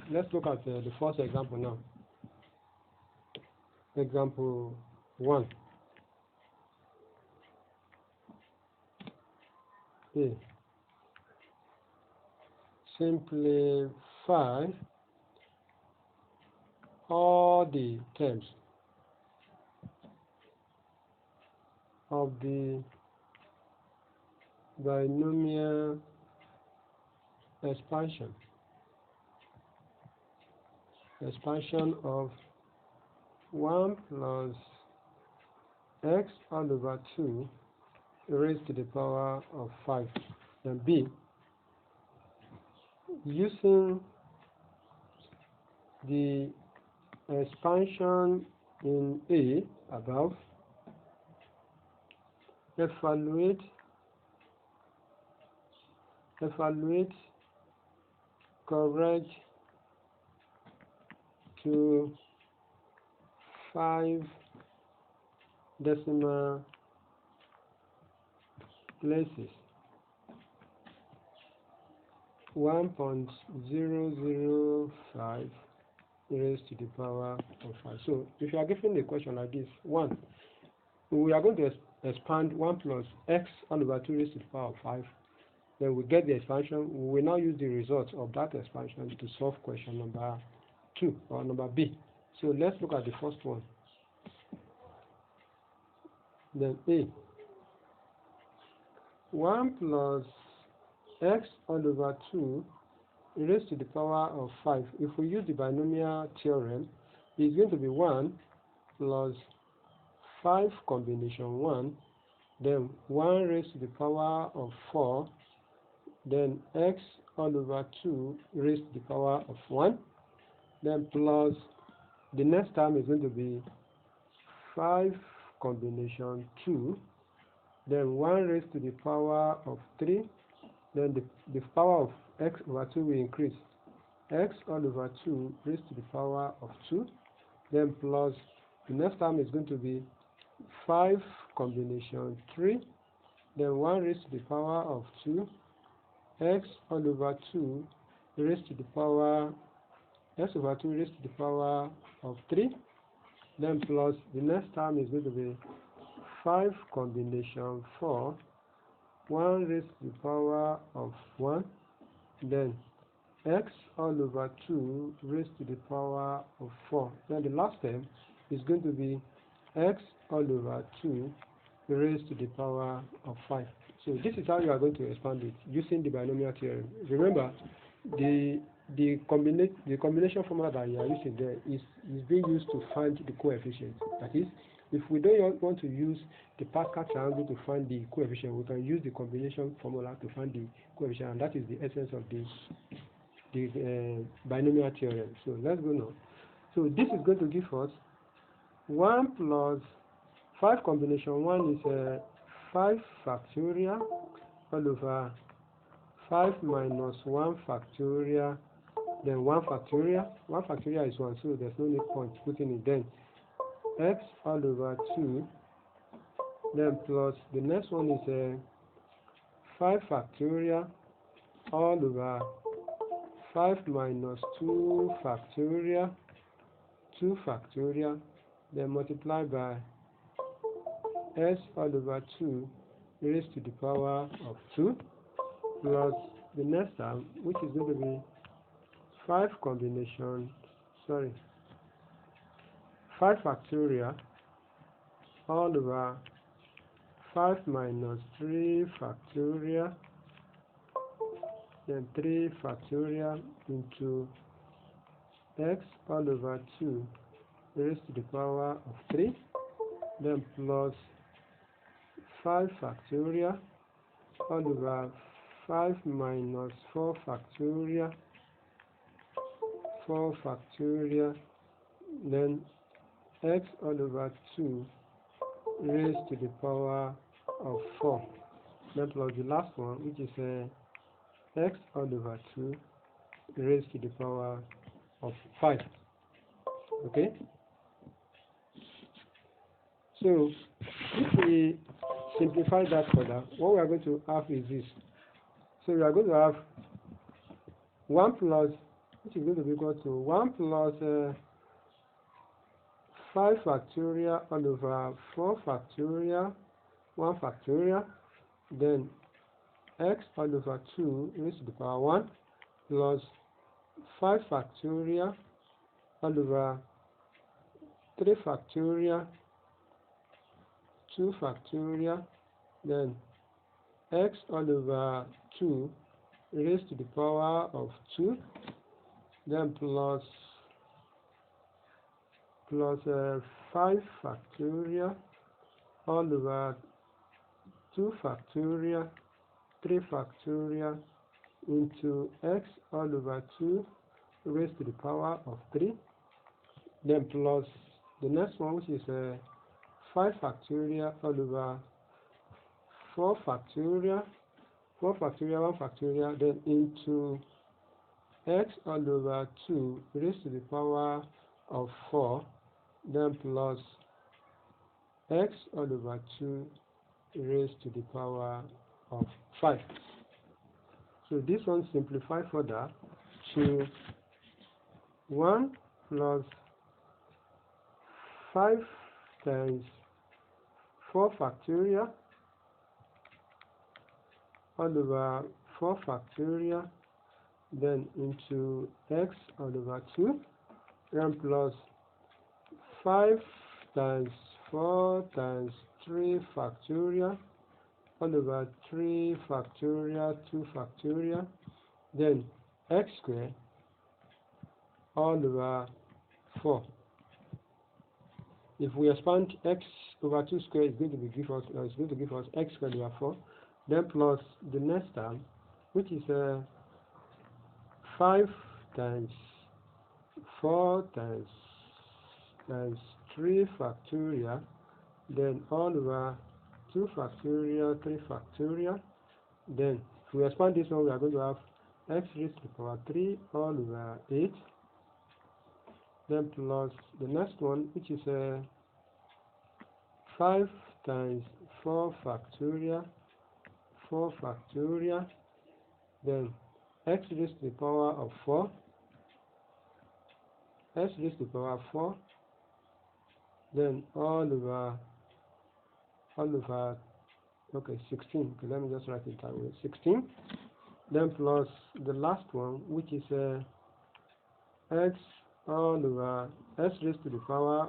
let's look at the first example now. Example 1. A. Simplify all the terms of the binomial expansion of 1 plus x all over 2 raised to the power of 5. And B, using the expansion in A above, evaluate correct to 5 decimal places 1.005 raised to the power of 5. So if you are given the question like this, 1, we are going to expand 1 plus x all over 2 raised to the power of 5. Then we get the expansion. We will now use the results of that expansion to solve question number 2 or number B. So let's look at the first one. Then A. 1 plus x all over 2 raised to the power of 5. If we use the binomial theorem, it's going to be 1 plus 5 combination 1, then 1 raised to the power of 4, then x all over 2 raised to the power of 1, then plus the next term is going to be 5 combination 2, then 1 raised to the power of 3, then the power of x over 2 will increase. X all over 2 raised to the power of 2, then plus the next term is going to be 5 combination 3, then 1 raised to the power of 2, x all over 2 raised to the power, x over 2 raised to the power of 3, then plus the next term is going to be 5 combination 4, 1 raised to the power of 1, then x all over 2 raised to the power of 4. Then the last term is going to be x all over 2 raised to the power of 5. So this is how you are going to expand it using the binomial theorem. Remember, the combination formula that you are using there is being used to find the coefficients. That is, if we don't want to use the Pascal triangle to find the coefficient, we can use the combination formula to find the coefficient, and that is the essence of the binomial theorem. So let's go now. So this is going to give us 1 plus 5 combination 1 is 5 factorial all over 5 minus 1 factorial, then 1 factorial. 1 factorial is 1, so there's no need point putting it. Then x all over 2, then plus the next one is 5 factorial all over 5 minus 2 factorial, 2 factorial, then multiply by s all over 2 raised to the power of 2, plus the next term, which is going to be 5 factorial all over 5 minus 3 factorial, then 3 factorial into x all over 2 raised to the power of 3, then plus 5 factorial all over 5 minus 4 factorial, 4 factorial, then x all over 2 raised to the power of 4, then plus the last one, which is x all over 2 raised to the power of 5. Okay? So if we simplify that further, what we are going to have is this. So we are going to have 1 plus which is going to be equal to 1 plus 5 factorial all over 4 factorial 1 factorial, then x all over 2 raised to the power 1 plus 5 factorial all over 3 factorial 2 factorial, then x all over 2 raised to the power of 2, then plus 5 factorial all over 2 factorial 3 factorial into x all over 2 raised to the power of 3, then plus the next one, which is 5 factorial all over 4 factorial 1 factorial, then into x all over 2 raised to the power of 4, then plus x all over 2 raised to the power of 5. So this one simplifies further to 1 plus 5 times 4 factorial all over 4 factorial, then into x all over 2, and plus 5 times 4 times 3 factorial all over 3 factorial 2 factorial, then x squared all over 4. If we expand x over 2 squared, it's going to give us x squared over 4. Then plus the next term, which is 5 times 4 times 3 factorial, then all over 2 factorial 3 factorial. Then if we expand this one, we are going to have x raised to the power 3 all over 8. Then plus the next one, which is 5 times 4 factorial 4 factorial, then x raised to the power of 4, x raised to the power of 4, then all over okay 16. Okay, let me just write it that way, 16. Then plus the last one, which is x all over s raised to the power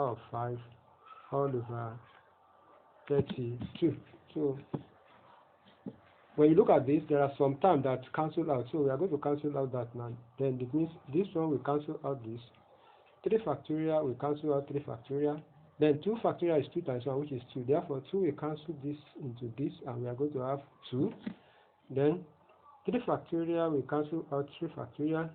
of 5 all over 32. So when you look at this, there are some terms that cancel out. So we are going to cancel out that now. Then it means this one will cancel out this. 3 factorial will cancel out 3 factorial. Then 2 factorial is 2 times 1, which is 2. Therefore, 2 will cancel this into this, and we are going to have 2. Then 3 factorial will cancel out 3 factorial.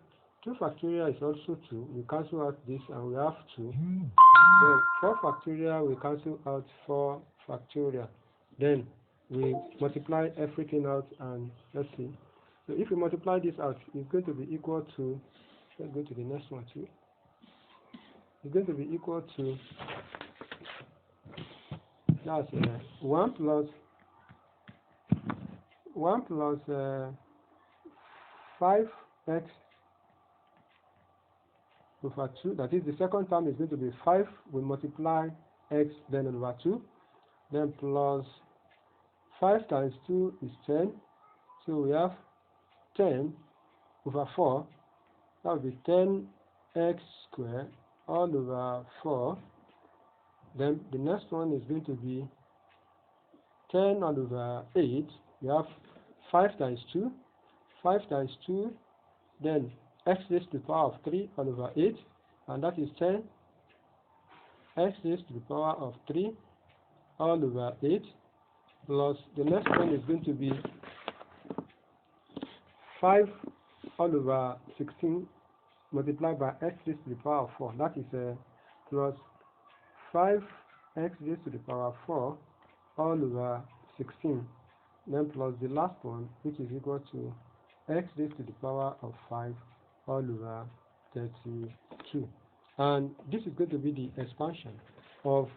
2 factorial is also 2. We cancel out this, and we have 2. Then 4 factorial will cancel out 4 factorial. Then we multiply everything out, and let's see. So if we multiply this out, it's going to be equal to, let's go to the next one too. It's going to be equal to, that's 1 plus 5x over 2. That is, the second term is going to be 5. We multiply x then over 2. Then plus 5 times 2 is 10. So we have 10 over 4. That will be 10x squared all over 4. Then the next one is going to be 10 all over 8. We have 5 times 2. 5 times 2. Then x raised to the power of 3 all over 8. And that is 10 x raised to the power of 3 all over 8. Plus the next one is going to be 5 all over 16 multiplied by x raised to the power of 4. That is plus 5 x raised to the power of 4 all over 16. Then plus the last one, which is equal to x raised to the power of 5 all over 32. And this is going to be the expansion of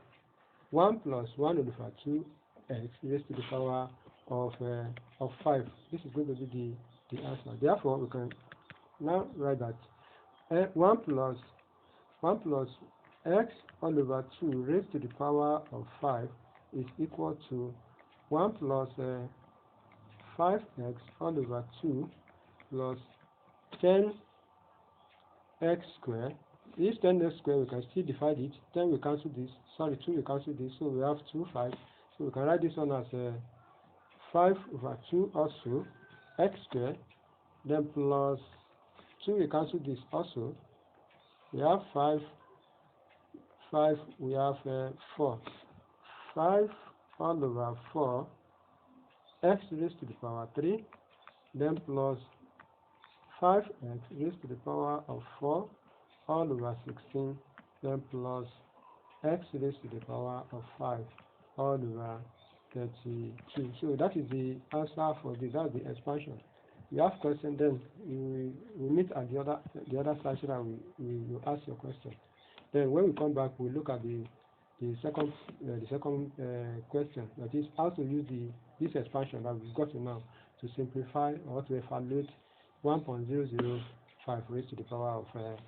1 plus 1 over 2x raised to the power of 5. This is going to be the answer. Therefore, we can now write that 1 plus x all over 2 raised to the power of 5 is equal to 1 plus 5x all over 2 plus 10x squared. This 10x squared, we can still divide it. 10 we cancel this. Sorry, 2 we cancel this. So we have 2, 5. So we can write this one as 5 over 2 also x squared. Then plus 2 we cancel this also. We have 5. We have 4. 5 all over 4 x raised to the power 3. Then plus 5x raised to the power of 4 all over 16, then plus x raised to the power of 5 all over 32. So that is the answer for this. That's the expansion. You have question, then we meet at the other side so that we will ask your question. Then when we come back, we look at the second question, that is how to use this expansion that we've got to now to simplify or to evaluate 1.005 raised to the power of 5.